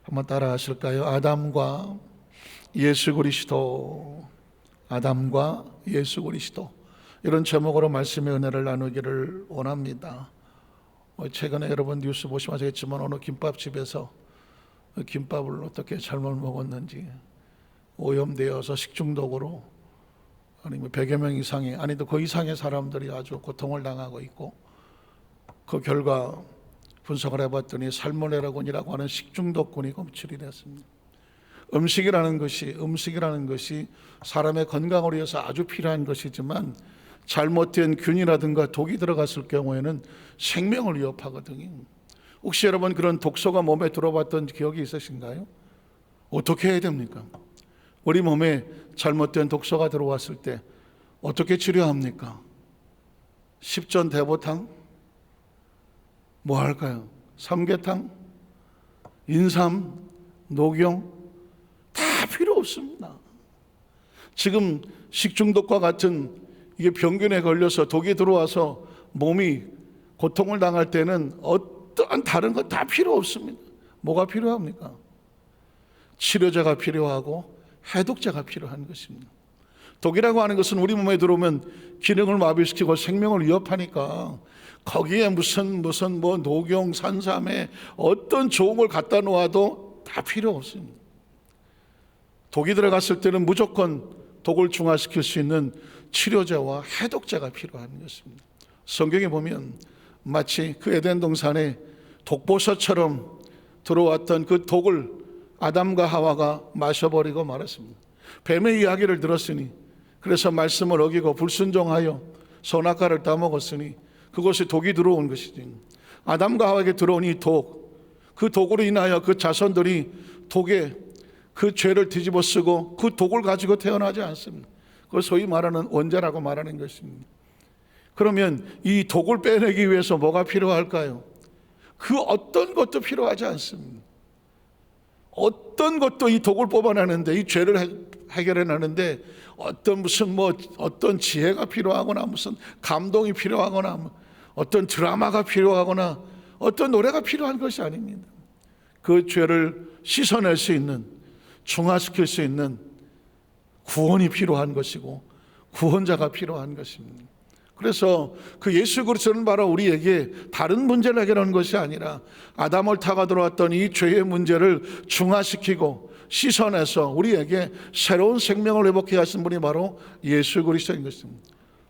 한번 따라 하실까요? 아담과 예수 그리스도, 아담과 예수 그리스도, 이런 제목으로 말씀의 은혜를 나누기를 원합니다. 최근에 여러분 뉴스 보시면 아시겠지만 어느 김밥집에서 김밥을 어떻게 잘못 먹었는지 오염되어서 식중독으로 아니면 100여 명 이상의, 아니도 그 이상의 사람들이 아주 고통을 당하고 있고, 그 결과 분석을 해봤더니 살모넬라군이라고 하는 식중독군이 검출이 됐습니다. 음식이라는 것이 사람의 건강을 위해서 아주 필요한 것이지만 잘못된 균이라든가 독이 들어갔을 경우에는 생명을 위협하거든요. 혹시 여러분 그런 독소가 몸에 들어봤던 기억이 있으신가요? 어떻게 해야 됩니까? 우리 몸에 잘못된 독소가 들어왔을 때 어떻게 치료합니까? 십전대보탕? 뭐 할까요? 삼계탕? 인삼? 녹용? 다 필요 없습니다. 지금 식중독과 같은 이게 병균에 걸려서 독이 들어와서 몸이 고통을 당할 때는 어떠한 다른 것 다 필요 없습니다. 뭐가 필요합니까? 치료제가 필요하고 해독제가 필요한 것입니다. 독이라고 하는 것은 우리 몸에 들어오면 기능을 마비시키고 생명을 위협하니까 거기에 무슨 녹용, 산삼에 어떤 좋은 걸 갖다 놓아도 다 필요 없습니다. 독이 들어갔을 때는 무조건 독을 중화시킬 수 있는 치료제와 해독제가 필요한 것입니다. 성경에 보면 마치 그 에덴 동산에 독보서처럼 들어왔던 그 독을 아담과 하와가 마셔버리고 말았습니다. 뱀의 이야기를 들었으니, 그래서 말씀을 어기고 불순종하여 선악과를 따먹었으니 그것이 독이 들어온 것이지. 아담과 하와에게 들어온 이 독, 그 독으로 인하여 그 자손들이 독에 그 죄를 뒤집어 쓰고 그 독을 가지고 태어나지 않습니다. 그걸 소위 말하는 원죄라고 말하는 것입니다. 그러면 이 독을 빼내기 위해서 뭐가 필요할까요? 그 어떤 것도 필요하지 않습니다. 어떤 것도 이 독을 뽑아내는데, 이 죄를 해결해내는데 어떤 지혜가 필요하거나 무슨 감동이 필요하거나 어떤 드라마가 필요하거나 어떤 노래가 필요한 것이 아닙니다. 그 죄를 씻어낼 수 있는, 중화시킬 수 있는 구원이 필요한 것이고 구원자가 필요한 것입니다. 그래서 그 예수 그리스도는 바로 우리에게 다른 문제를 해결하는 것이 아니라 아담을 타고 들어왔던 이 죄의 문제를 중화시키고 씻어내서 우리에게 새로운 생명을 회복해 하신 분이 바로 예수 그리스도인 것입니다.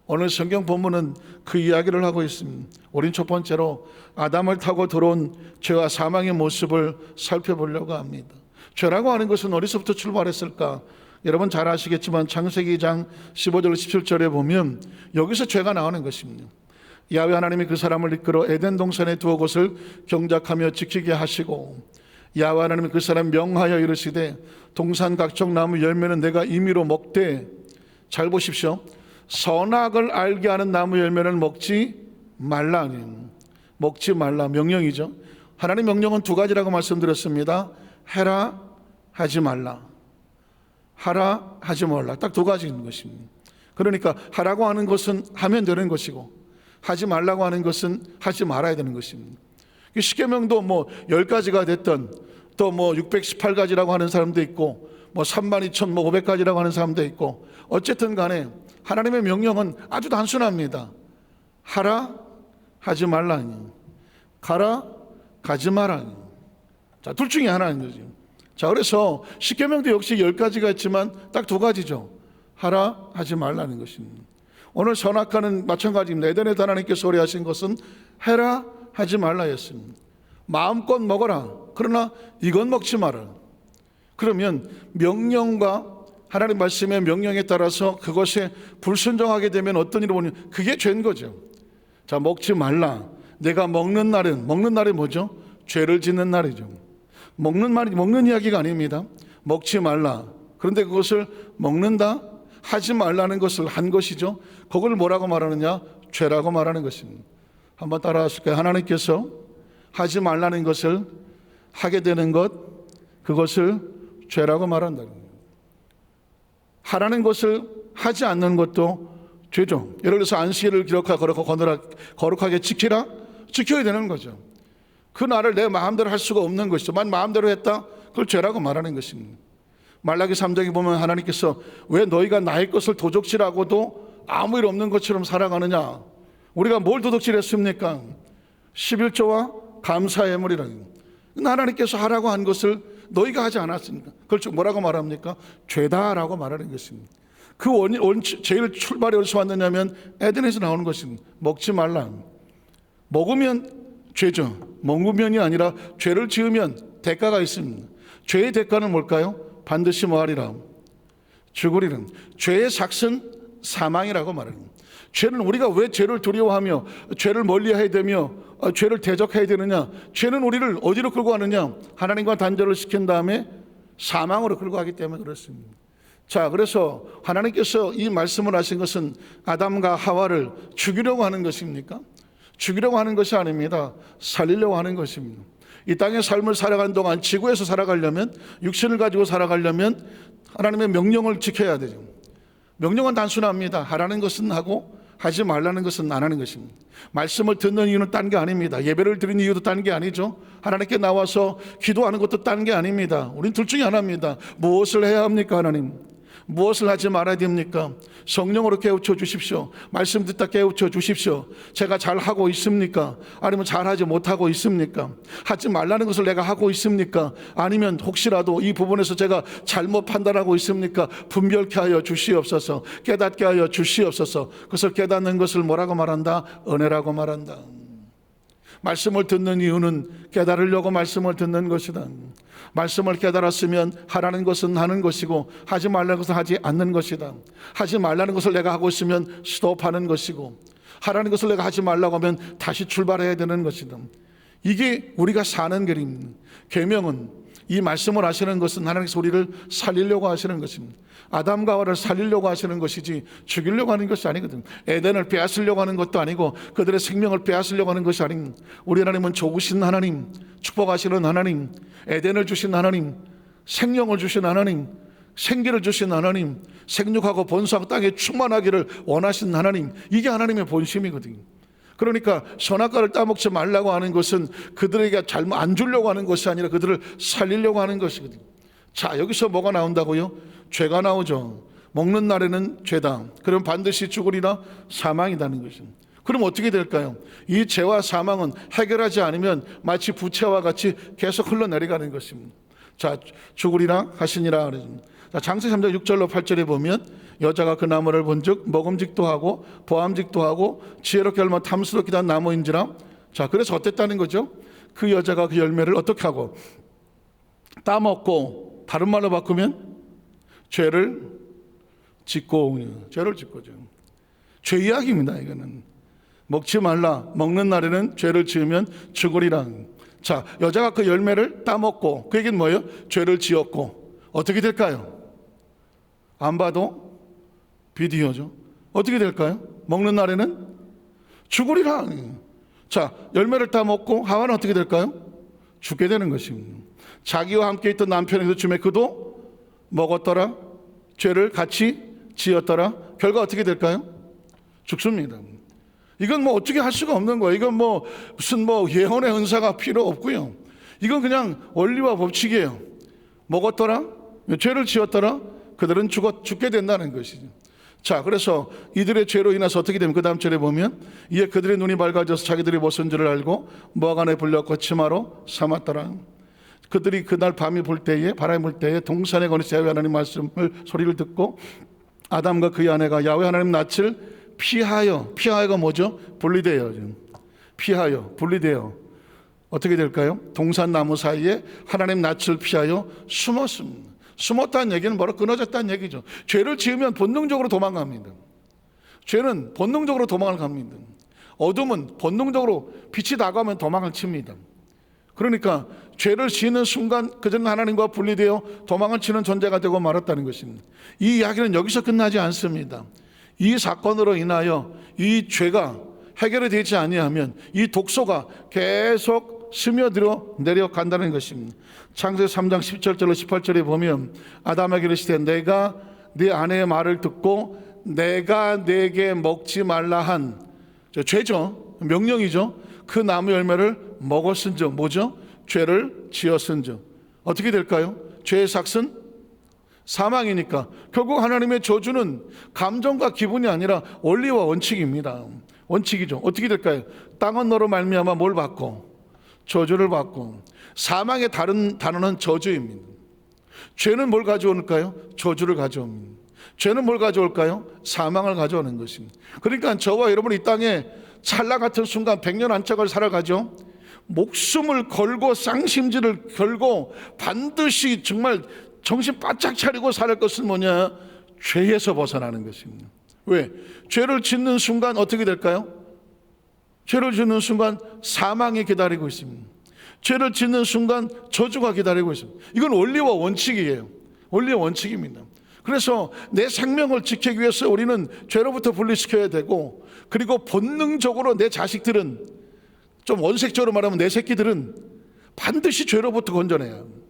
오늘 성경 본문은 그 이야기를 하고 있습니다. 우린 첫 번째로 아담을 타고 들어온 죄와 사망의 모습을 살펴보려고 합니다. 죄라고 하는 것은 어디서부터 출발했을까? 여러분 잘 아시겠지만 창세기 2장 15절 17절에 보면 여기서 죄가 나오는 것입니다. 야훼 하나님이 그 사람을 이끌어 에덴 동산에 두어 곳을 경작하며 지키게 하시고, 야훼 하나님이 그 사람 명하여 이르시되 동산 각종 나무 열매는 내가 임의로 먹되, 잘 보십시오, 선악을 알게 하는 나무 열매는 먹지 말라. 먹지 말라 명령이죠. 하나님 명령은 두 가지라고 말씀드렸습니다. 해라, 하지 말라. 하라, 하지 말라. 딱 두 가지인 것입니다. 그러니까 하라고 하는 것은 하면 되는 것이고 하지 말라고 하는 것은 하지 말아야 되는 것입니다. 십계명도 10가지가 됐던, 또 618가지라고 하는 사람도 있고 32,500가지라고 하는 사람도 있고, 어쨌든 간에 하나님의 명령은 아주 단순합니다. 하라, 하지 말라. 가라, 가지 마라. 자, 둘 중에 하나인 거죠. 자, 그래서 십계명도 역시 10가지가 있지만 딱 두 가지죠. 하라, 하지 말라는 것입니다. 오늘 선악과는 마찬가지입니다. 에덴에서 하나님께서 소리하신 것은 해라, 하지 말라였습니다. 마음껏 먹어라. 그러나 이건 먹지 마라. 그러면 명령과 하나님 말씀의 명령에 따라서 그것에 불순종하게 되면 어떤 일이 오냐면 그게 죄인 거죠. 자, 먹지 말라. 내가 먹는 날이 뭐죠? 죄를 짓는 날이죠. 먹는 이야기가 아닙니다. 먹지 말라. 그런데 그것을 먹는다, 하지 말라는 것을 한 것이죠. 그걸 뭐라고 말하느냐? 죄라고 말하는 것입니다. 한번 따라 하실까요? 하나님께서 하지 말라는 것을 하게 되는 것, 그것을 죄라고 말한다는 거예요. 하라는 것을 하지 않는 것도 죄죠. 예를 들어서 안식일을 기록하고 거룩하게 지켜야 되는 거죠. 그 날을 내 마음대로 할 수가 없는 것이죠. 만 마음대로 했다? 그걸 죄라고 말하는 것입니다. 말라기 3장에 보면 하나님께서 왜 너희가 나의 것을 도적질하고도 아무 일 없는 것처럼 살아가느냐. 우리가 뭘 도둑질했습니까? 11조와 감사의 예물이라는 하나님께서 하라고 한 것을 너희가 하지 않았습니까? 그걸 뭐라고 말합니까? 죄다라고 말하는 것입니다. 그 제일 출발이 어디서 왔느냐면 에덴에서 나오는 것입니다. 먹지 말라. 먹으면 죄죠. 먹으면이 아니라 죄를 지으면 대가가 있습니다. 죄의 대가는 뭘까요? 반드시 뭐하리라? 죽으리라. 죄의 삭은 사망이라고 말합니다. 죄는 우리가 왜 죄를 두려워하며 죄를 멀리해야 되며 죄를 대적해야 되느냐? 죄는 우리를 어디로 끌고 가느냐? 하나님과 단절을 시킨 다음에 사망으로 끌고 가기 때문에 그렇습니다. 자, 그래서 하나님께서 이 말씀을 하신 것은 아담과 하와를 죽이려고 하는 것입니까? 죽이려고 하는 것이 아닙니다. 살리려고 하는 것입니다. 이 땅의 삶을 살아가는 동안 지구에서 살아가려면, 육신을 가지고 살아가려면 하나님의 명령을 지켜야 되죠. 명령은 단순합니다. 하라는 것은 하고 하지 말라는 것은 안 하는 것입니다. 말씀을 듣는 이유는 딴 게 아닙니다. 예배를 드리는 이유도 딴 게 아니죠. 하나님께 나와서 기도하는 것도 딴 게 아닙니다. 우린 둘 중에 하나입니다. 무엇을 해야 합니까, 하나님? 무엇을 하지 말아야 됩니까? 성령으로 깨우쳐 주십시오. 말씀 듣다 깨우쳐 주십시오. 제가 잘하고 있습니까? 아니면 잘하지 못하고 있습니까? 하지 말라는 것을 내가 하고 있습니까? 아니면 혹시라도 이 부분에서 제가 잘못 판단하고 있습니까? 분별케 하여 주시옵소서. 깨닫게 하여 주시옵소서. 그것을 깨닫는 것을 뭐라고 말한다? 은혜라고 말한다. 말씀을 듣는 이유는 깨달으려고 말씀을 듣는 것이다. 말씀을 깨달았으면 하라는 것은 하는 것이고 하지 말라는 것은 하지 않는 것이다. 하지 말라는 것을 내가 하고 있으면 스톱하는 것이고 하라는 것을 내가 하지 말라고 하면 다시 출발해야 되는 것이다. 이게 우리가 사는 길입니다. 계명은 이 말씀을 하시는 것은 하나님께서 우리를 살리려고 하시는 것입니다. 아담과 하와를 살리려고 하시는 것이지 죽이려고 하는 것이 아니거든. 에덴을 빼앗으려고 하는 것도 아니고 그들의 생명을 빼앗으려고 하는 것이 아닙니다. 우리 하나님은 좋으신 하나님, 축복하시는 하나님, 에덴을 주신 하나님, 생명을 주신 하나님, 생기를 주신 하나님, 생육하고 번성하고 땅에 충만하기를 원하신 하나님, 이게 하나님의 본심이거든요. 그러니까 선악과를 따먹지 말라고 하는 것은 그들에게 잘못 안 주려고 하는 것이 아니라 그들을 살리려고 하는 것이거든요. 자, 여기서 뭐가 나온다고요? 죄가 나오죠. 먹는 날에는 죄다. 그럼 반드시 죽으리라 사망이라는 것입니다. 그럼 어떻게 될까요? 이 죄와 사망은 해결하지 않으면 마치 부채와 같이 계속 흘러내려가는 것입니다. 자, 죽으리라 하시니라 그랬습니다. 자, 창세기 3장 6절로 8절에 보면 여자가 그 나무를 본즉 먹음직도 하고 보암직도 하고 지혜롭게 얼마 탐스럽기도 한 나무인지라. 자, 그래서 어땠다는 거죠? 그 여자가 그 열매를 어떻게 하고 따먹고, 다른 말로 바꾸면 죄를 짓고, 죄를 짓고죠. 죄 이야기입니다. 이거는 먹지 말라. 먹는 날에는 죄를 지으면 죽으리라. 자, 여자가 그 열매를 따먹고, 그 얘기는 뭐예요? 죄를 지었고 어떻게 될까요? 안 봐도 비디오죠. 어떻게 될까요? 먹는 날에는 죽으리라. 자, 열매를 따먹고 하와는 어떻게 될까요? 죽게 되는 것입니다. 자기와 함께 있던 남편에서 줌에 그도 먹었더라. 죄를 같이 지었더라. 결과 어떻게 될까요? 죽습니다. 이건 뭐 어떻게 할 수가 없는 거예요. 이건 뭐 무슨 예언의 은사가 필요 없고요. 이건 그냥 원리와 법칙이에요. 먹었더라. 죄를 지었더라. 그들은 죽게 된다는 것이죠. 자, 그래서 이들의 죄로 인해서 어떻게 되면 그 다음 절에 보면 이에 그들의 눈이 밝아져서 자기들이 벗은 줄을 알고 모압 안에 불렸고 치마로 삼았더라. 그들이 그날 밤이 불 때에, 바람이 불 때에 동산에 거니서 야훼 하나님 말씀을 소리를 듣고 아담과 그의 아내가 야훼 하나님 낯을 피하여가 뭐죠? 분리되어. 피하여, 분리되어 어떻게 될까요? 동산나무 사이에 하나님 낯을 피하여 숨었습니다. 숨었다는 얘기는 바로 끊어졌다는 얘기죠. 죄를 지으면 본능적으로 도망갑니다. 죄는 본능적으로 도망을 갑니다. 어둠은 본능적으로 빛이 다가오면 도망을 칩니다. 그러니까 죄를 지는 순간 그들은 하나님과 분리되어 도망을 치는 존재가 되고 말았다는 것입니다. 이 이야기는 여기서 끝나지 않습니다. 이 사건으로 인하여 이 죄가 해결이 되지 아니하면 이 독소가 계속 스며들어 내려간다는 것입니다. 창세기 3장 17절로 18절에 보면 아담에게 이르시되 내가 네 아내의 말을 듣고 내가 네게 먹지 말라 한 죄죠. 명령이죠. 그 나무 열매를 먹었은즉 뭐죠? 죄를 지었은즉 어떻게 될까요? 죄의 삭은 사망이니까 결국 하나님의 저주는 감정과 기분이 아니라 원리와 원칙입니다. 원칙이죠. 어떻게 될까요? 땅은 너로 말미암아 뭘 받고? 저주를 받고. 사망의 다른 단어는 저주입니다. 죄는 뭘 가져올까요? 저주를 가져옵니다. 죄는 뭘 가져올까요? 사망을 가져오는 것입니다. 그러니까 저와 여러분이 이 땅에 찰나 같은 순간 100년 안짝을 살아가죠. 목숨을 걸고 쌍심지를 걸고 반드시 정말 정신 바짝 차리고 살 것은 뭐냐? 죄에서 벗어나는 것입니다. 왜? 죄를 짓는 순간 어떻게 될까요? 죄를 짓는 순간 사망이 기다리고 있습니다. 죄를 짓는 순간 저주가 기다리고 있습니다. 이건 원리와 원칙이에요. 원리와 원칙입니다. 그래서 내 생명을 지키기 위해서 우리는 죄로부터 분리시켜야 되고, 그리고 본능적으로 내 자식들은, 좀 원색적으로 말하면 내 새끼들은 반드시 죄로부터 건져내야 합니다.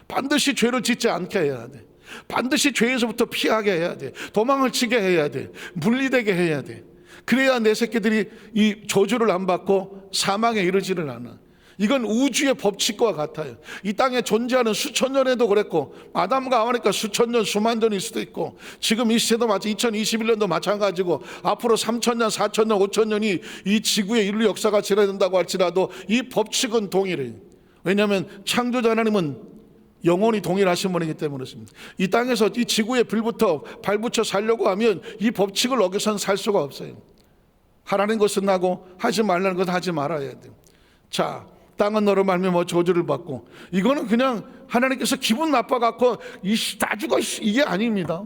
반드시 죄를 짓지 않게 해야 돼. 반드시 죄에서부터 피하게 해야 돼. 도망을 치게 해야 돼. 분리되게 해야 돼. 그래야 내 새끼들이 이 저주를 안 받고 사망에 이르지를 않아. 이건 우주의 법칙과 같아요. 이 땅에 존재하는 수천 년에도 그랬고, 아담과 하와니까 수천 년, 수만 년일 수도 있고, 지금 이 시대도 마치 2021년도 마찬가지고, 앞으로 3천 년, 4천 년, 5천 년이 이 지구의 인류 역사가 지나간다고 할지라도 이 법칙은 동일해요. 왜냐하면 창조자 하나님은 영원히 동일하신 분이기 때문에 그렇습니다. 이 땅에서 이 지구의 빌부터 발붙여 살려고 하면 이 법칙을 어겨서는 살 수가 없어요. 하라는 것은 하고 하지 말라는 것은 하지 말아야 돼요. 자, 땅은 너로 말미암아 저주를 받고, 이거는 그냥 하나님께서 기분 나빠갖고 다 죽어 이게 아닙니다.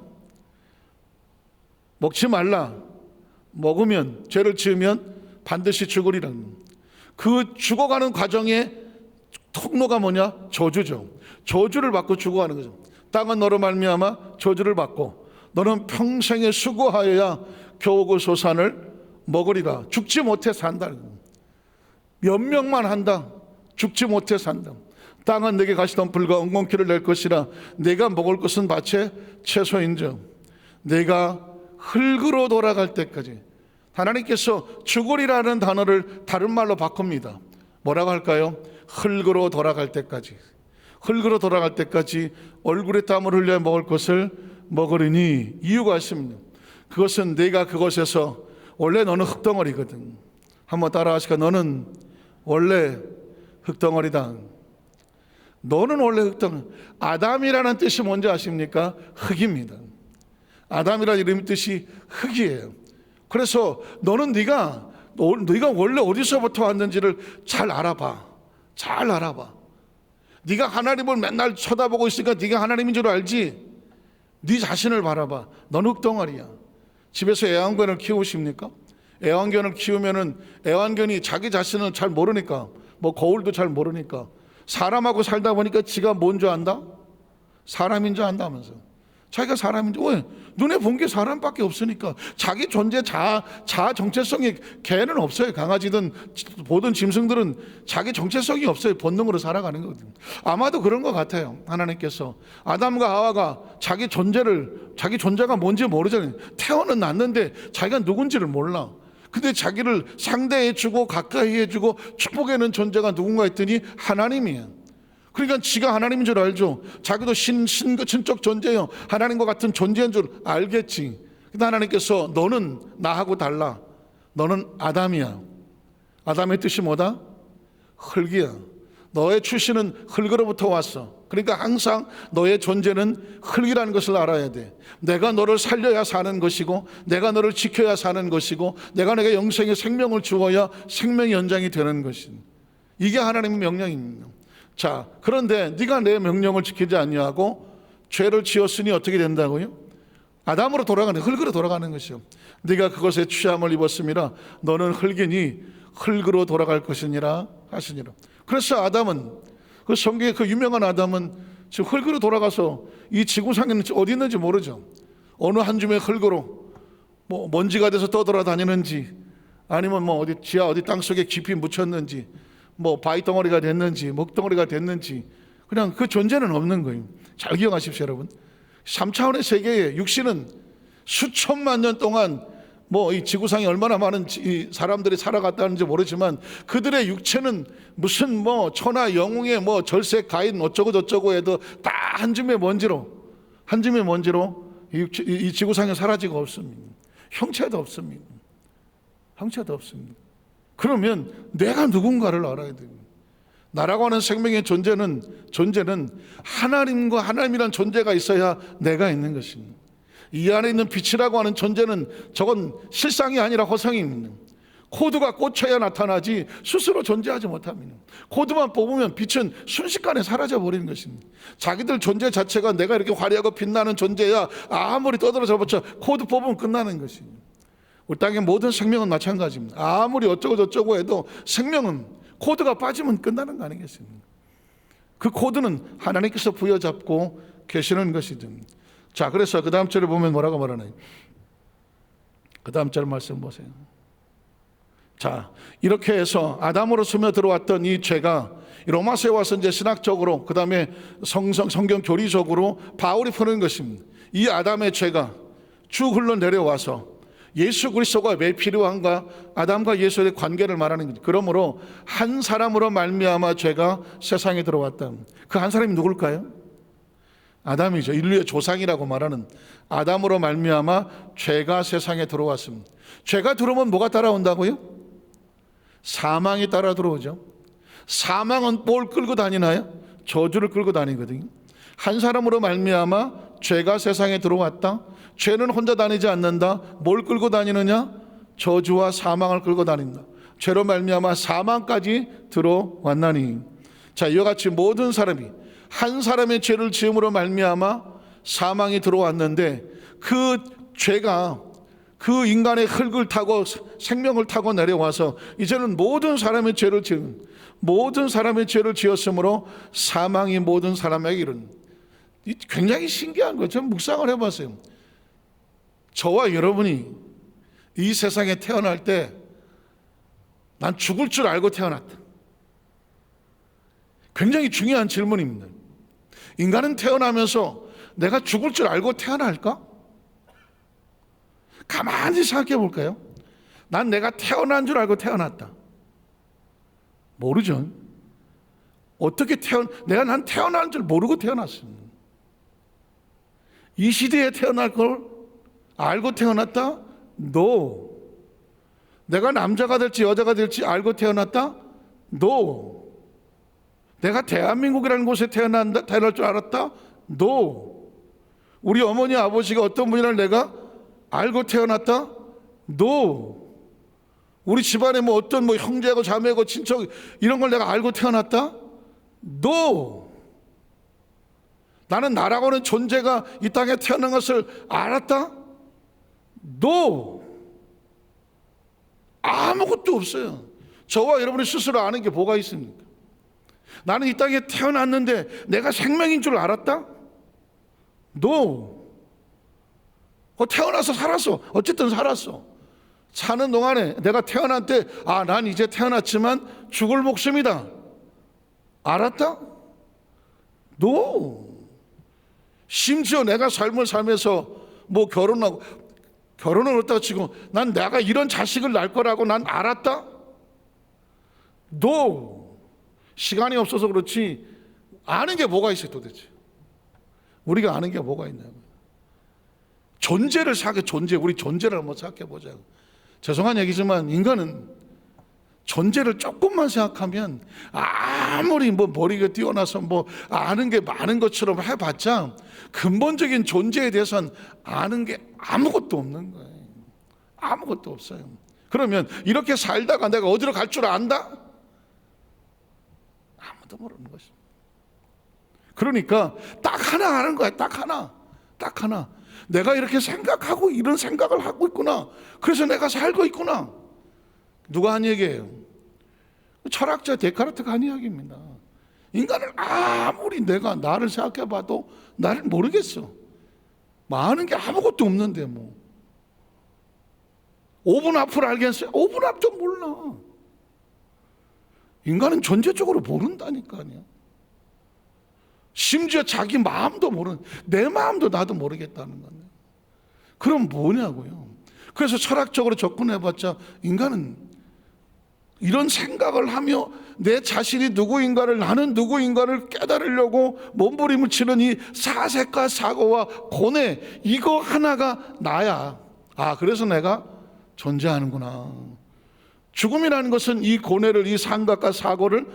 먹지 말라. 먹으면, 죄를 지으면 반드시 죽으리라는, 그 죽어가는 과정에 통로가 뭐냐? 저주죠. 저주를 받고 죽어가는 거죠. 땅은 너로 말미암아 저주를 받고 너는 평생에 수고하여야 겨우 그 소산을 먹으리라. 죽지 못해 산다. 몇 명만 한다. 죽지 못해 산다. 땅은 내게 가시던 불과 엉겅퀴를 낼 것이라. 내가 먹을 것은 밭에 채소인즉 내가 흙으로 돌아갈 때까지. 하나님께서 죽으리라는 단어를 다른 말로 바꿉니다. 뭐라고 할까요? 흙으로 돌아갈 때까지. 흙으로 돌아갈 때까지 얼굴에 땀을 흘려 먹을 것을 먹으리니. 이유가 있습니다. 그것은 내가 그것에서, 원래 너는 흙덩어리거든. 한번 따라 하시까? 너는 원래 흙덩어리다. 너는 원래 흙덩어리. 아담이라는 뜻이 뭔지 아십니까? 흙입니다. 아담이라는 이름의 뜻이 흙이에요. 그래서 너는 네가 원래 어디서부터 왔는지를 잘 알아봐. 잘 알아봐. 네가 하나님을 맨날 쳐다보고 있으니까 네가 하나님인 줄 알지. 네 자신을 바라봐. 넌 흙덩어리야. 집에서 애완견을 키우십니까? 애완견을 키우면은 애완견이 자기 자신을 잘 모르니까, 뭐 거울도 잘 모르니까, 사람하고 살다 보니까 지가 뭔 줄 안다? 사람인 줄 안다면서. 자기가 사람인 줄, 왜? 눈에 본 게 사람밖에 없으니까. 자기 존재 자아 정체성이 개는 없어요. 강아지든 보든 짐승들은 자기 정체성이 없어요. 본능으로 살아가는 거거든요. 아마도 그런 것 같아요. 하나님께서 아담과 하와가 자기 존재가 뭔지 모르잖아요. 태어는 났는데 자기가 누군지를 몰라. 근데 자기를 상대해주고 가까이 해주고 축복해주는 존재가 누군가 했더니 하나님이에요. 그러니까 지가 하나님인 줄 알죠. 자기도 신적 존재요, 하나님과 같은 존재인 줄 알겠지. 근데 하나님께서 너는 나하고 달라. 너는 아담이야. 아담의 뜻이 뭐다? 흙이야. 너의 출신은 흙으로부터 왔어. 그러니까 항상 너의 존재는 흙이라는 것을 알아야 돼. 내가 너를 살려야 사는 것이고, 내가 너를 지켜야 사는 것이고, 내가 내게 영생의 생명을 주어야 생명의 연장이 되는 것이니, 이게 하나님의 명령입니다. 자, 그런데 네가 내 명령을 지키지 아니하고 죄를 지었으니 어떻게 된다고요? 아담으로 돌아가는, 흙으로 돌아가는 것이요. 네가 그것에 취함을 입었음이라 너는 흙이니 흙으로 돌아갈 것이니라 하시니라. 그래서 아담은, 그 성경의 그 유명한 아담은 지금 흙으로 돌아가서 이 지구상에는 어디 있는지 모르죠. 어느 한 줌의 흙으로 뭐 먼지가 돼서 떠돌아다니는지, 아니면 뭐 어디 지하 어디 땅속에 깊이 묻혔는지, 뭐 바위덩어리가 됐는지 먹덩어리가 됐는지, 그냥 그 존재는 없는 거예요. 잘 기억하십시오 여러분. 3차원의 세계에 육신은 수천만 년 동안 뭐 이 지구상에 얼마나 많은 이 사람들이 살아갔다는지 모르지만 그들의 육체는 무슨 뭐 천하 영웅의 뭐 절세 가인 어쩌고 저쩌고 해도 다 한 줌의 먼지로 이 지구상에 사라지고 없습니다. 형체도 없습니다. 형체도 없습니다. 그러면 내가 누군가를 알아야 됩니다. 나라고 하는 생명의 존재는 하나님과 하나님이란 존재가 있어야 내가 있는 것입니다. 이 안에 있는 빛이라고 하는 존재는 저건 실상이 아니라 허상입니다. 코드가 꽂혀야 나타나지 스스로 존재하지 못합니다. 코드만 뽑으면 빛은 순식간에 사라져 버리는 것입니다. 자기들 존재 자체가 내가 이렇게 화려하고 빛나는 존재야 아무리 떠들어져 봤자 코드 뽑으면 끝나는 것입니다. 우리 땅의 모든 생명은 마찬가지입니다. 아무리 어쩌고 저쩌고 해도 생명은 코드가 빠지면 끝나는 거 아니겠습니까? 그 코드는 하나님께서 부여잡고 계시는 것이죠. 자, 그래서 그 다음 절에 보면 뭐라고 말하나요? 그 다음 절 말씀 보세요. 자, 이렇게 해서 아담으로 스며들어왔던 이 죄가 로마서에 와서 이제 신학적으로 그 다음에 성경 교리적으로 바울이 푸는 것입니다. 이 아담의 죄가 쭉 흘러 내려와서 예수 그리스도가 왜 필요한가? 아담과 예수의 관계를 말하는 거죠. 그러므로 한 사람으로 말미암아 죄가 세상에 들어왔다. 그 한 사람이 누굴까요? 아담이죠. 인류의 조상이라고 말하는 아담으로 말미암아 죄가 세상에 들어왔습니다. 죄가 들어오면 뭐가 따라온다고요? 사망이 따라 들어오죠. 사망은 뭘 끌고 다니나요? 저주를 끌고 다니거든요. 한 사람으로 말미암아 죄가 세상에 들어왔다. 죄는 혼자 다니지 않는다. 뭘 끌고 다니느냐? 저주와 사망을 끌고 다닌다. 죄로 말미암아 사망까지 들어왔나니. 자, 이와 같이 모든 사람이 한 사람의 죄를 지음으로 말미암아 사망이 들어왔는데 그 죄가 그 인간의 흙을 타고 생명을 타고 내려와서 이제는 모든 사람의 죄를 지었으므로 사망이 모든 사람에게 이른. 굉장히 신기한 거죠. 묵상을 해봤어요. 저와 여러분이 이 세상에 태어날 때 난 죽을 줄 알고 태어났다. 굉장히 중요한 질문입니다. 인간은 태어나면서 내가 죽을 줄 알고 태어날까? 가만히 생각해 볼까요? 난 내가 태어난 줄 알고 태어났다. 모르죠. 어떻게 난 태어난 줄 모르고 태어났습니다. 이 시대에 태어날 걸 알고 태어났다? No. 내가 남자가 될지 여자가 될지 알고 태어났다? No. 내가 대한민국이라는 곳에 태어날 줄 알았다? No. 우리 어머니 아버지가 어떤 분이라는 내가 알고 태어났다? No. 우리 집안에 뭐 어떤 뭐 형제고 자매고 친척 이런 걸 내가 알고 태어났다? No. 나는 나라고 하는 존재가 이 땅에 태어난 것을 알았다? No. 아무것도 없어요. 저와 여러분이 스스로 아는 게 뭐가 있습니까? 나는 이 땅에 태어났는데 내가 생명인 줄 알았다? No. 태어나서 살았어. 어쨌든 살았어. 사는 동안에 내가 태어날 때 난 이제 태어났지만 죽을 목숨이다. 알았다? No. 심지어 내가 삶을 살면서 뭐 결혼을 했다고 치고 난 내가 이런 자식을 낳을 거라고 난 알았다? No. 시간이 없어서 그렇지 아는 게 뭐가 있어요 도대체. 우리가 아는 게 뭐가 있냐고요. 존재를 생각해. 우리 존재를 한번 생각해 보자고. 죄송한 얘기지만 인간은 존재를 조금만 생각하면 아무리 뭐 머리가 뛰어나서 뭐 아는 게 많은 것처럼 해봤자 근본적인 존재에 대해서는 아는 게 아무것도 없는 거예요. 아무것도 없어요. 그러면 이렇게 살다가 내가 어디로 갈 줄 안다? 아무도 모르는 것입니다. 그러니까 딱 하나 아는 거야. 딱 하나. 내가 이렇게 생각하고 이런 생각을 하고 있구나. 그래서 내가 살고 있구나. 누가 한 얘기예요? 철학자 데카르트가 한 이야기입니다. 인간을 아무리 내가 나를 생각해 봐도 나를 모르겠어. 많은 게 아무것도 없는데 뭐 5분 앞을 알겠어요? 5분 앞도 몰라. 인간은 존재적으로 모른다니까요. 심지어 자기 마음도 모르는, 내 마음도 나도 모르겠다는 건데. 그럼 뭐냐고요. 그래서 철학적으로 접근해봤자 인간은 이런 생각을 하며 내 자신이 누구인가를, 나는 누구인가를 깨달으려고 몸부림을 치는 이 사색과 사고와 고뇌, 이거 하나가 나야. 그래서 내가 존재하는구나. 죽음이라는 것은 이 고뇌를, 이 생각과 사고를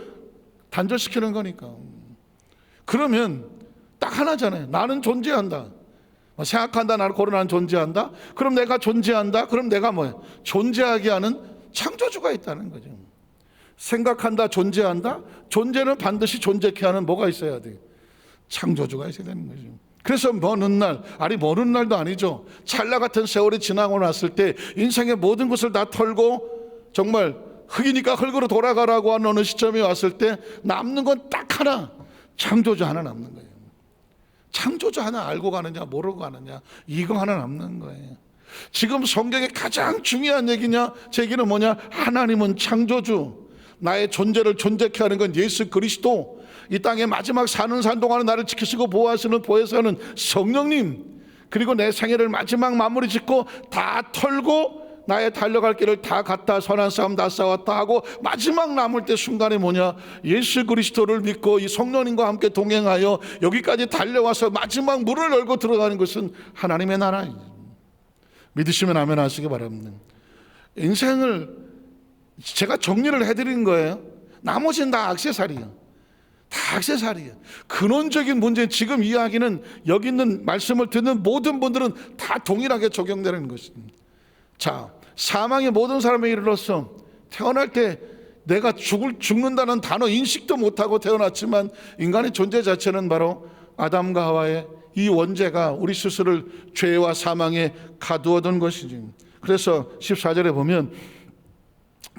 단절시키는 거니까. 그러면 딱 하나잖아요. 나는 존재한다. 생각한다. 나를 고려, 나는 존재한다. 그럼 내가 존재한다. 그럼 내가 뭐야? 존재하게 하는 창조주가 있다는 거죠. 생각한다, 존재한다. 존재는 반드시 존재케 하는 뭐가 있어야 돼요? 창조주가 있어야 되는 거죠. 그래서 먼 날도 아니죠. 찰나 같은 세월이 지나고 났을 때 인생의 모든 것을 다 털고 정말 흙이니까 흙으로 돌아가라고 하는 어느 시점이 왔을 때 남는 건 딱 하나, 창조주 하나 남는 거예요. 창조주 하나 알고 가느냐 모르고 가느냐, 이거 하나 남는 거예요. 지금 성경의 가장 중요한 얘기냐, 제 얘기는 뭐냐? 하나님은 창조주, 나의 존재를 존재케 하는 건 예수 그리스도, 이 땅에 마지막 사는 산 동안은 나를 지키시고 보호하시는 성령님, 그리고 내 생애를 마지막 마무리 짓고 다 털고 나의 달려갈 길을 다 갔다, 선한 싸움 다 싸웠다 하고 마지막 남을 때 순간에 뭐냐? 예수 그리스도를 믿고 이 성령님과 함께 동행하여 여기까지 달려와서 마지막 문을 열고 들어가는 것은 하나님의 나라입니다. 믿으시면 아멘 하시기 바랍니다. 인생을 제가 정리를 해드린 거예요. 나머지는 다 액세서리예요. 다 액세서리예요. 근원적인 문제, 지금 이야기는 여기 있는 말씀을 듣는 모든 분들은 다 동일하게 적용되는 것입니다. 자, 사망의 모든 사람의 이르러서 태어날 때 내가 죽는다는 단어 인식도 못하고 태어났지만 인간의 존재 자체는 바로 아담과 하와의 이 원죄가 우리 스스로를 죄와 사망에 가두어둔 것이지. 그래서 14절에 보면,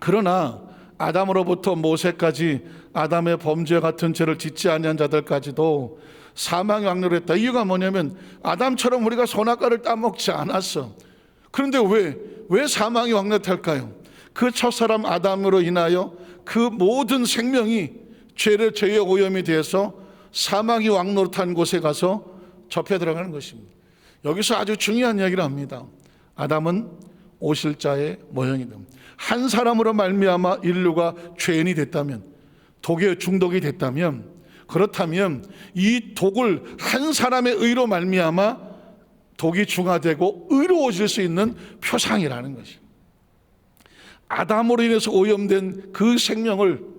그러나 아담으로부터 모세까지 아담의 범죄 같은 죄를 짓지 아니한 자들까지도 사망의 왕노를 했다. 이유가 뭐냐면 아담처럼 우리가 선악과를 따먹지 않았어. 그런데 왜 사망이 왕노할까요? 그 첫사람 아담으로 인하여 그 모든 생명이 죄의 오염이 되어서 사망이 왕노릇한 곳에 가서 접해 들어가는 것입니다. 여기서 아주 중요한 이야기를 합니다. 아담은 오실 자의 모형이다. 한 사람으로 말미암아 인류가 죄인이 됐다면, 독에 중독이 됐다면, 그렇다면 이 독을 한 사람의 의로 말미암아 독이 중화되고 의로워질 수 있는 표상이라는 것입니다. 아담으로 인해서 오염된 그 생명을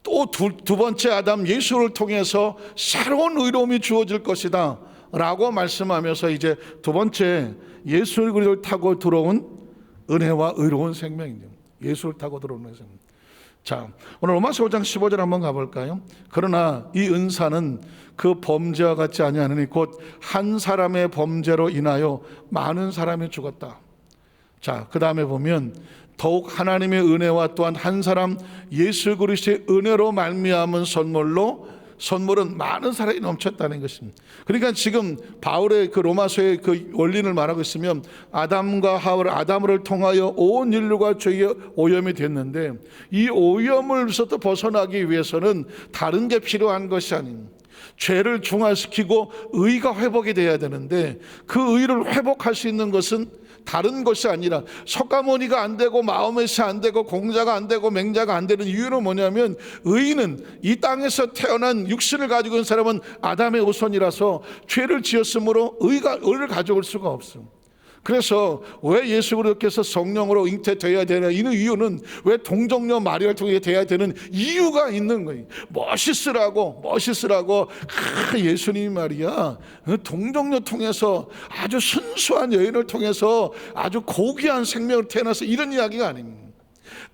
또 두 번째 아담 예수를 통해서 새로운 의로움이 주어질 것이다 라고 말씀하면서 이제 두 번째 예수를 그리스도를 타고 들어온 은혜와 의로운 생명입니다. 예수를 타고 들어오는 생명. 자, 오늘 로마서 5장 15절 한번 가볼까요? 그러나 이 은사는 그 범죄와 같지 아니하느니 곧 한 사람의 범죄로 인하여 많은 사람이 죽었다. 자, 그 다음에 보면 더욱 하나님의 은혜와 또한 한 사람 예수 그리스도의 은혜로 말미암은 선물은 많은 사랑이 넘쳤다는 것입니다. 그러니까 지금 바울의 그 로마서의 그 원리를 말하고 있으면 아담과 하와를 아담을 통하여 온 인류가 죄의 오염이 됐는데 이 오염을로부터 벗어나기 위해서는 다른 게 필요한 것이 아닌, 죄를 중화시키고 의가 회복이 돼야 되는데 그 의를 회복할 수 있는 것은 다른 것이 아니라 석가모니가 안 되고 마호메시 안 되고 공자가 안 되고 맹자가 안 되는 이유는 뭐냐면 의인은 이 땅에서 태어난 육신을 가지고 있는 사람은 아담의 후손이라서 죄를 지었으므로 의를 가져올 수가 없습니다. 그래서 왜 예수 그리스도께서 성령으로 잉태되어야 되냐, 이 이유는 왜 동정녀 마리아를 통해 돼야 되는 이유가 있는 거예요. 멋있으라고 예수님이 말이야 동정녀 통해서 아주 순수한 여인을 통해서 아주 고귀한 생명을 태어나서 이런 이야기가 아닙니다.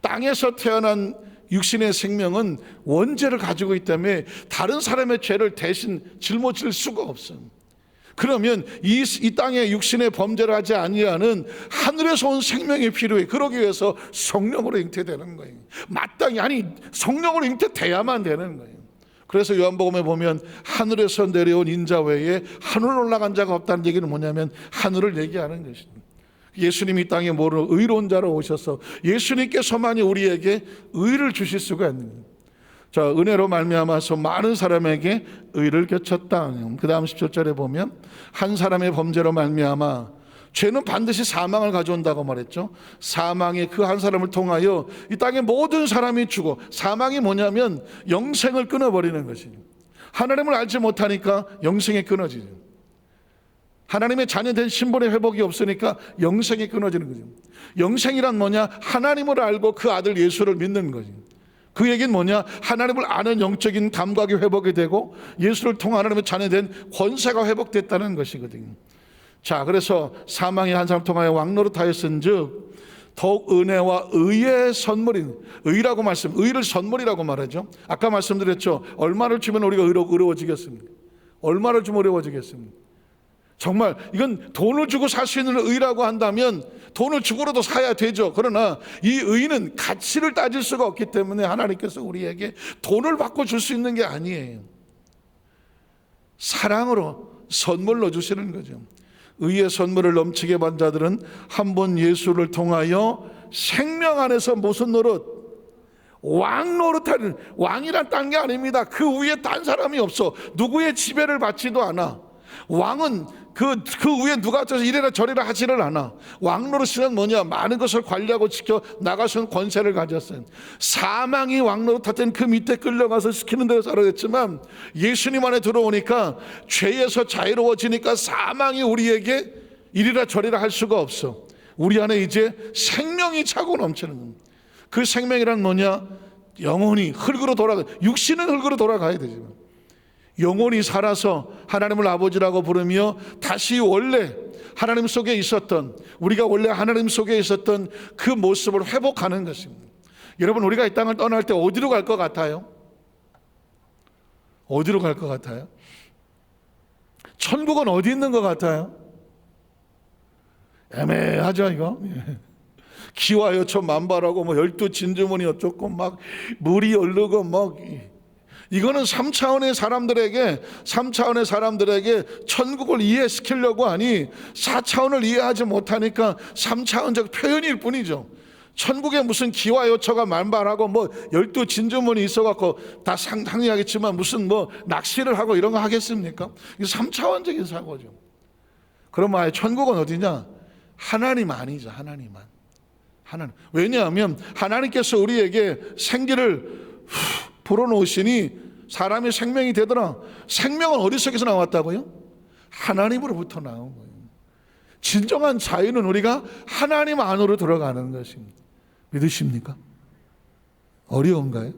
땅에서 태어난 육신의 생명은 원죄를 가지고 있기 때문에 다른 사람의 죄를 대신 짊어질 수가 없습니다. 그러면 이 땅에 육신의 범죄를 하지 아니하는 하늘에서 온 생명이 필요해. 그러기 위해서 성령으로 잉태되는 거예요. 마땅히, 성령으로 잉태돼야만 되는 거예요. 그래서 요한복음에 보면 하늘에서 내려온 인자 외에 하늘 올라간 자가 없다는 얘기는 뭐냐면 하늘을 얘기하는 것입니다. 예수님이 이 땅에 모르는 의로운 자로 오셔서 예수님께서만이 우리에게 의를 주실 수가 있는 거예요. 자, 은혜로 말미암아서 많은 사람에게 의를 끼쳤다. 그 다음 17절에 보면 한 사람의 범죄로 말미암아 죄는 반드시 사망을 가져온다고 말했죠. 사망이 그 한 사람을 통하여 이 땅의 모든 사람이 죽어, 사망이 뭐냐면 영생을 끊어버리는 것이죠. 하나님을 알지 못하니까 영생이 끊어지죠. 하나님의 자녀된 신분의 회복이 없으니까 영생이 끊어지는 거죠. 영생이란 뭐냐? 하나님을 알고 그 아들 예수를 믿는 거죠. 그 얘기는 뭐냐? 하나님을 아는 영적인 감각이 회복이 되고 예수를 통해 하나님의 자녀된 권세가 회복됐다는 것이거든요. 자, 그래서 사망이 한 사람 통하여 왕노릇하였은즉 더욱 은혜와 의의 선물인, 의라고 의를 선물이라고 말하죠. 아까 말씀드렸죠. 얼마를 주면 우리가 의로워지겠습니까? 얼마를 주면 어려워지겠습니까? 정말 이건 돈을 주고 살 수 있는 의라고 한다면 돈을 주고라도 사야 되죠. 그러나 이 의는 가치를 따질 수가 없기 때문에 하나님께서 우리에게 돈을 받고 줄 수 있는 게 아니에요. 사랑으로 선물로 주시는 거죠. 의의 선물을 넘치게 받은 자들은 한 번 예수를 통하여 생명 안에서 무슨 노릇? 왕 노릇하는, 왕이란 딴 게 아닙니다. 그 위에 딴 사람이 없어. 누구의 지배를 받지도 않아. 왕은 그 위에 누가 앉아서 이래라 저래라 하지를 않아. 왕 노릇이란 뭐냐? 많은 것을 관리하고 지켜 나갈 수 있는 권세를 가졌어요. 사망이 왕 노릇할 그 밑에 끌려가서 시키는 대로 살아야 됐지만 예수님 안에 들어오니까 죄에서 자유로워지니까 사망이 우리에게 이리라 저리라 할 수가 없어. 우리 안에 이제 생명이 차고 넘치는 겁니다. 그 생명이란 뭐냐? 영혼이 흙으로 육신은 흙으로 돌아가야 되지만 영혼이 살아서 하나님을 아버지라고 부르며 다시 원래 하나님 속에 있었던, 우리가 원래 하나님 속에 있었던 그 모습을 회복하는 것입니다. 여러분, 우리가 이 땅을 떠날 때 어디로 갈 것 같아요? 어디로 갈 것 같아요? 천국은 어디 있는 것 같아요? 애매하죠 이거? 기와 여초 만발하고 뭐 12진주문이 어쩌고 막 물이 흐르고 막, 이거는 3차원의 사람들에게 천국을 이해시키려고 하니 4차원을 이해하지 못하니까 3차원적 표현일 뿐이죠. 천국에 무슨 기와 요처가 만발하고 뭐 12진주문이 있어갖고 다 상상하겠지만 무슨 뭐 낚시를 하고 이런 거 하겠습니까? 이게 3차원적인 사고죠. 그럼 아예 천국은 어디냐? 하나님 아니죠. 하나님만. 하나님. 왜냐하면 하나님께서 우리에게 생기를 불어넣으시니 사람의 생명이 되더라. 생명은 어디서에서 나왔다고요? 하나님으로부터 나온 거예요. 진정한 자유는 우리가 하나님 안으로 들어가는 것입니다. 믿으십니까? 어려운가요?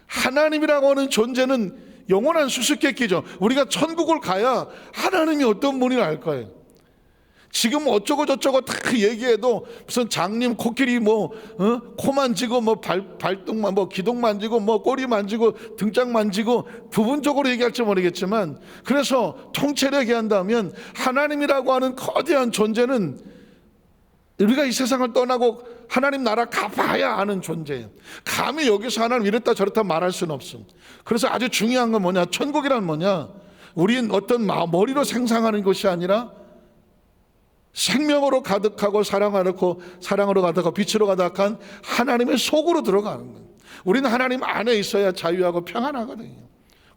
하나님이라고 하는 존재는 영원한 수수께끼죠. 우리가 천국을 가야 하나님이 어떤 분인지 알 거예요. 지금 어쩌고 저쩌고 다 얘기해도 무슨 장님 코끼리 코 만지고 발등만 기둥 만지고 꼬리 만지고 등짝 만지고 부분적으로 얘기할지 모르겠지만, 그래서 통째로 얘기한다면 하나님이라고 하는 거대한 존재는 우리가 이 세상을 떠나고 하나님 나라 가봐야 아는 존재예요. 감히 여기서 하나님 이랬다 저랬다 말할 수는 없습니다. 그래서 아주 중요한 건 뭐냐? 천국이란 뭐냐? 우린 어떤 머리로 상상하는 것이 아니라 생명으로 가득하고 사랑으로 가득하고 빛으로 가득한 하나님의 속으로 들어가는 거예요. 우리는 하나님 안에 있어야 자유하고 평안하거든요.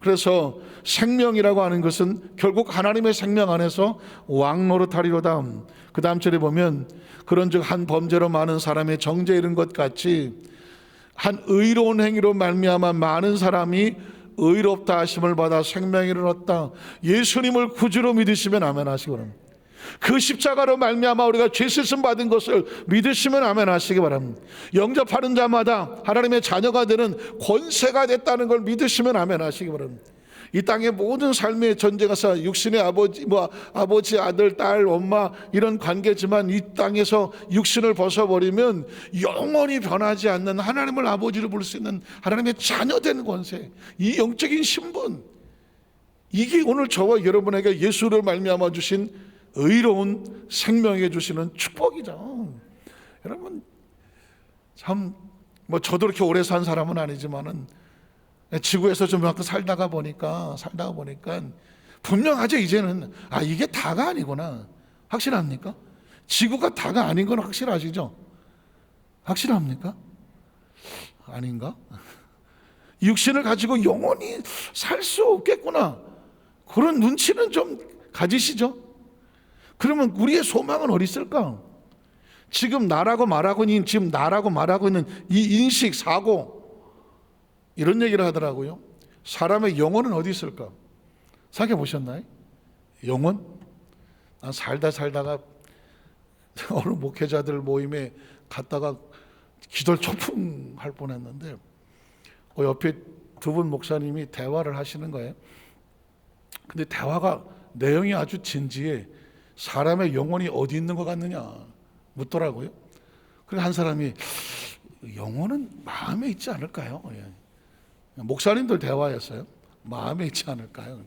그래서 생명이라고 하는 것은 결국 하나님의 생명 안에서 왕노릇하리로다. 그 다음 절에 보면 그런즉 한 범죄로 많은 사람의 정죄에 이른 것 같이 한 의로운 행위로 말미암아 많은 사람이 의롭다 하심을 받아 생명을 얻었다. 예수님을 구주로 믿으시면 아멘 하시기 바랍니다. 그 십자가로 말미암아 우리가 죄 씻음 받은 것을 믿으시면 아멘 하시기 바랍니다. 영접하는 자마다 하나님의 자녀가 되는 권세가 됐다는 걸 믿으시면 아멘 하시기 바랍니다. 이 땅의 모든 삶의 전제가 육신의 아버지, 아들, 딸, 엄마 이런 관계지만 이 땅에서 육신을 벗어버리면 영원히 변하지 않는 하나님을 아버지로 부를 수 있는 하나님의 자녀된 권세, 이 영적인 신분, 이게 오늘 저와 여러분에게 예수를 말미암아 주신 의로운 생명에 주시는 축복이죠. 여러분 참 저도 그렇게 오래 산 사람은 아니지만은 지구에서 좀 살다가 보니까 분명하죠. 이제는 이게 다가 아니구나. 확실합니까? 지구가 다가 아닌 건 확실하시죠? 확실합니까? 아닌가? 육신을 가지고 영원히 살 수 없겠구나. 그런 눈치는 좀 가지시죠? 그러면 우리의 소망은 어디 있을까? 지금 나라고 말하고 있는 이 인식, 사고, 이런 얘기를 하더라고요. 사람의 영혼은 어디 있을까? 생각해 보셨나요? 영혼? 난 살다가 어느 목회자들 모임에 갔다가 기도를 초풍할 뻔했는데 옆에 두 분 목사님이 대화를 하시는 거예요. 근데 대화가 내용이 아주 진지해. 사람의 영혼이 어디 있는 것 같느냐 묻더라고요. 그래서 한 사람이 영혼은 마음에 있지 않을까요? 목사님들 대화였어요. 마음에 있지 않을까요?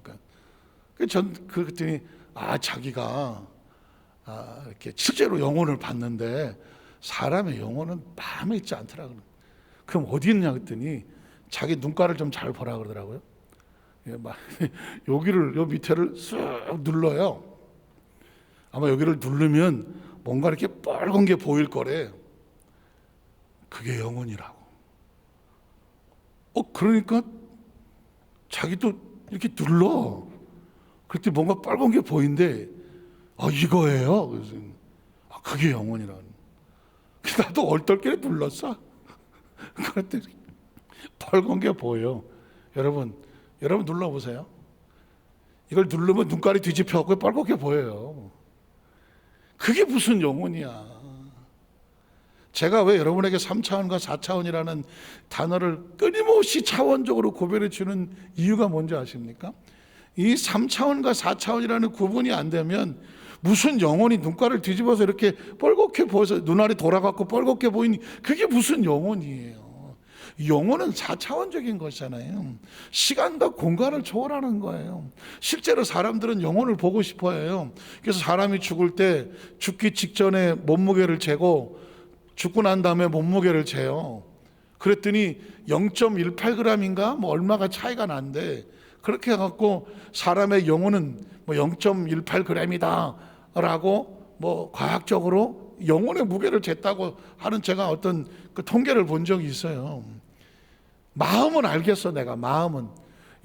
그러니까 그랬더니 자기가 이렇게 실제로 영혼을 봤는데 사람의 영혼은 마음에 있지 않더라고요. 그럼 어디 있냐 그랬더니 자기 눈가를 좀 잘 보라 그러더라고요. 요 밑에를 쑥 눌러요. 아마 여기를 누르면 뭔가 이렇게 빨간 게 보일 거래. 그게 영혼이라고. 그러니까 자기도 이렇게 눌러. 그랬더니 뭔가 빨간 게 보인대. 이거예요. 그래서 그게 영혼이라고. 나도 얼떨결에 눌렀어. 그랬더니 빨간 게 보여. 여러분 눌러보세요. 이걸 누르면 눈깔이 뒤집혀갖고 빨갛게 보여요. 그게 무슨 영혼이야. 제가 왜 여러분에게 3차원과 4차원이라는 단어를 끊임없이 차원적으로 구별해 주는 이유가 뭔지 아십니까? 이 3차원과 4차원이라는 구분이 안 되면 무슨 영혼이 눈깔을 뒤집어서 이렇게 빨갛게 보여서 눈알이 돌아가고 빨갛게 보이니 그게 무슨 영혼이에요. 영혼은 4차원적인 것이잖아요. 시간과 공간을 초월하는 거예요. 실제로 사람들은 영혼을 보고 싶어 해요. 그래서 사람이 죽을 때 죽기 직전에 몸무게를 재고 죽고 난 다음에 몸무게를 재요. 그랬더니 0.18g인가 뭐 얼마가 차이가 난대. 그렇게 해갖고 사람의 영혼은 뭐 0.18g이다 라고 뭐 과학적으로 영혼의 무게를 쟀다고 하는 제가 어떤 그 통계를 본 적이 있어요. 마음은 알겠어. 내가 마음은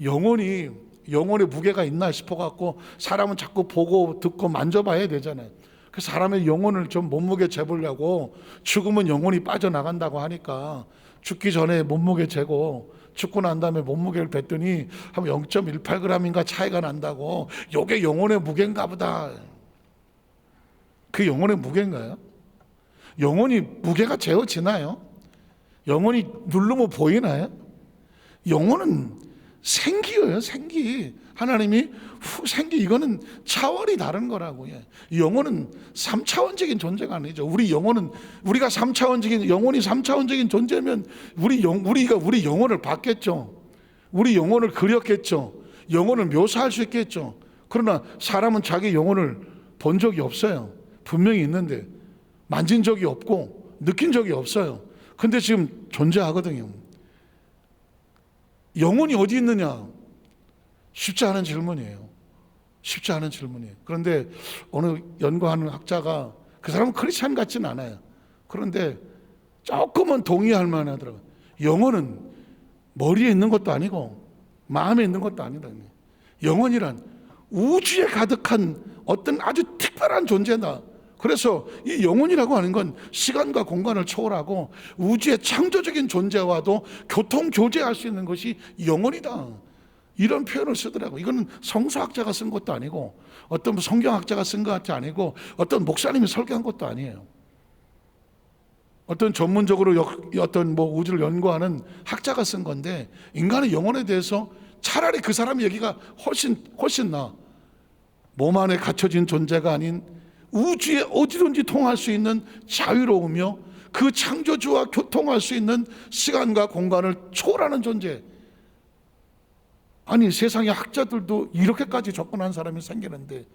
영혼의 무게가 있나 싶어갖고 사람은 자꾸 보고 듣고 만져봐야 되잖아요. 그 사람의 영혼을 좀 몸무게 재보려고 죽으면 영혼이 빠져나간다고 하니까 죽기 전에 몸무게 재고 죽고 난 다음에 몸무게를 쟀더니 한 0.18g인가 차이가 난다고. 요게 영혼의 무게인가 보다. 그 영혼의 무게인가요? 영혼이 무게가 재어지나요? 영혼이 누르면 보이나요? 영혼은 생기예요. 생기. 하나님이 생기, 이거는 차원이 다른 거라고요. 영혼은 3차원적인 존재가 아니죠. 우리가 3차원적인, 영혼이 3차원적인 존재면 우리가 우리 영혼을 봤겠죠. 우리 영혼을 그렸겠죠. 영혼을 묘사할 수 있겠죠. 그러나 사람은 자기 영혼을 본 적이 없어요. 분명히 있는데 만진 적이 없고 느낀 적이 없어요. 근데 지금 존재하거든요. 영혼이 어디 있느냐? 쉽지 않은 질문이에요. 쉽지 않은 질문이에요. 그런데 어느 연구하는 학자가, 그 사람은 크리스찬 같지는 않아요. 그런데 조금은 동의할 만하더라고요. 영혼은 머리에 있는 것도 아니고 마음에 있는 것도 아니다. 영혼이란 우주에 가득한 어떤 아주 특별한 존재다. 그래서 이 영혼이라고 하는 건 시간과 공간을 초월하고 우주의 창조적인 존재와도 교통교제할 수 있는 것이 영혼이다. 이런 표현을 쓰더라고요. 이거는 성서학자가 쓴 것도 아니고 어떤 성경학자가 쓴 것도 아니고 어떤 목사님이 설교한 것도 아니에요. 어떤 전문적으로 어떤 뭐 우주를 연구하는 학자가 쓴 건데, 인간의 영혼에 대해서 차라리 그 사람 얘기가 훨씬 나아. 몸 안에 갇혀진 존재가 아닌 우주에 어디든지 통할 수 있는 자유로우며 그 창조주와 교통할 수 있는 시간과 공간을 초월하는 존재. 아니, 세상의 학자들도 이렇게까지 접근한 사람이 생기는데,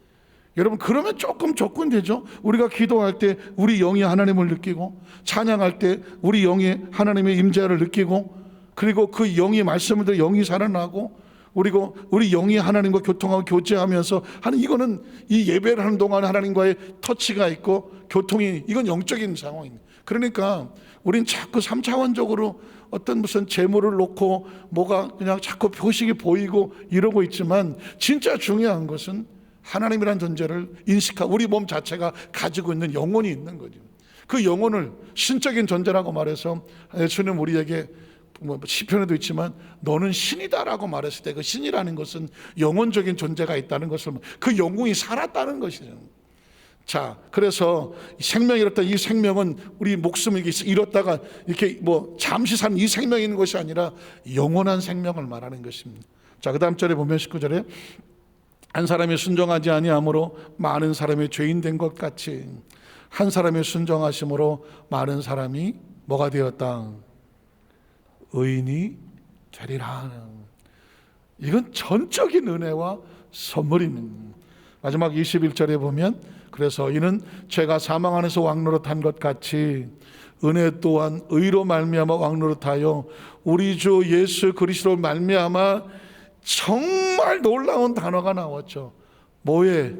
여러분, 그러면 조금 접근되죠. 우리가 기도할 때 우리 영이 하나님을 느끼고, 찬양할 때 우리 영이 하나님의 임재를 느끼고, 그리고 그 영이 말씀을 들어 영이 살아나고, 그리고 우리 영이 하나님과 교통하고 교제하면서 하는, 이거는 이 예배를 하는 동안 하나님과의 터치가 있고 교통이, 이건 영적인 상황입니다. 그러니까 우린 자꾸 3차원적으로 어떤 무슨 재물을 놓고 뭐가 그냥 자꾸 표식이 보이고 이러고 있지만, 진짜 중요한 것은 하나님이란 존재를 인식하고 우리 몸 자체가 가지고 있는 영혼이 있는 거죠. 그 영혼을 신적인 존재라고 말해서 예수님 우리에게 시편에도 있지만 너는 신이다라고 말했을 때 그 신이라는 것은 영혼적인 존재가 있다는 것을, 그 영혼이 살았다는 것이죠. 자, 그래서 생명이 잃었다. 이 생명은 우리 목숨을 잃었다가 이렇게 잠시 산 이 생명이 있는 것이 아니라 영원한 생명을 말하는 것입니다. 자, 그 다음 절에 보면 19절에 한 사람이 순종하지 아니함으로 많은 사람이 죄인 된 것 같이 한 사람이 순종하심으로 많은 사람이 뭐가 되었다? 의인이 되리라. 이건 전적인 은혜와 선물입니다. 마지막 21절에 보면 그래서 이는 죄가 사망 안에서 왕노릇한 것 같이 은혜 또한 의로 말미암아 왕노릇하여 우리 주 예수 그리스도로 말미암아, 정말 놀라운 단어가 나왔죠. 뭐에?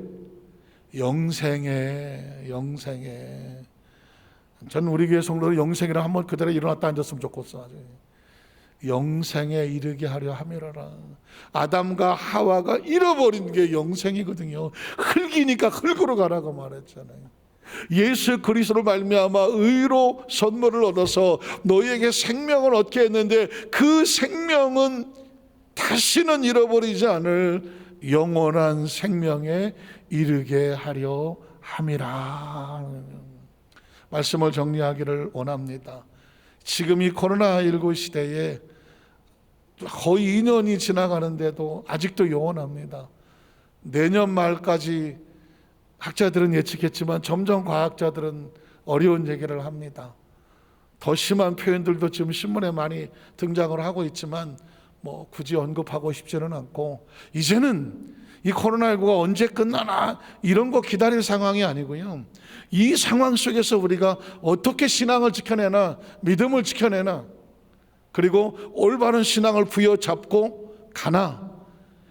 영생에. 저는 우리 교회 성도들 영생이라 한번 그대로 일어났다 앉았으면 좋겠어. 영생에 이르게 하려 함이라라. 아담과 하와가 잃어버린 게 영생이거든요. 흙이니까 흙으로 가라고 말했잖아요. 예수 그리스도로 말미암아 의로 선물을 얻어서 너희에게 생명을 얻게 했는데 그 생명은 다시는 잃어버리지 않을 영원한 생명에 이르게 하려 함이라. 말씀을 정리하기를 원합니다. 지금 이 코로나19 시대에 거의 2년이 지나가는데도 아직도 영원합니다. 내년 말까지 학자들은 예측했지만 점점 과학자들은 어려운 얘기를 합니다. 더 심한 표현들도 지금 신문에 많이 등장을 하고 있지만 굳이 언급하고 싶지는 않고, 이제는 이 코로나19가 언제 끝나나 이런 거 기다릴 상황이 아니고요. 이 상황 속에서 우리가 어떻게 신앙을 지켜내나, 믿음을 지켜내나, 그리고 올바른 신앙을 부여잡고 가나,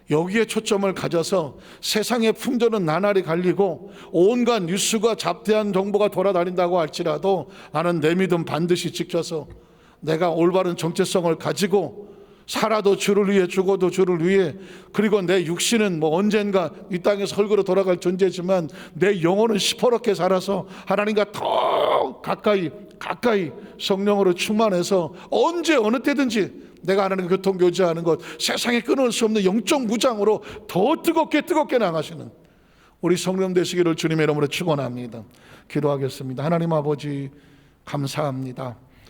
여기에 초점을 가져서 세상의 풍조는 나날이 갈리고 온갖 뉴스가 잡대한 정보가 돌아다닌다고 할지라도 나는 내 믿음 반드시 지켜서 내가 올바른 정체성을 가지고 살아도 주를 위해 죽어도 주를 위해, 그리고 내 육신은 언젠가 이 땅에서 흙으로 돌아갈 존재지만 내 영혼은 시퍼렇게 살아서 하나님과 더 가까이 성령으로 충만해서 언제 어느 때든지 내가 하나님과 교통교제하는 것, 세상에 끊을 수 없는 영적 무장으로 더 뜨겁게 나가시는 우리 성령 되시기를 주님의 이름으로 축원합니다. 기도하겠습니다. 하나님 아버지 감사합니다.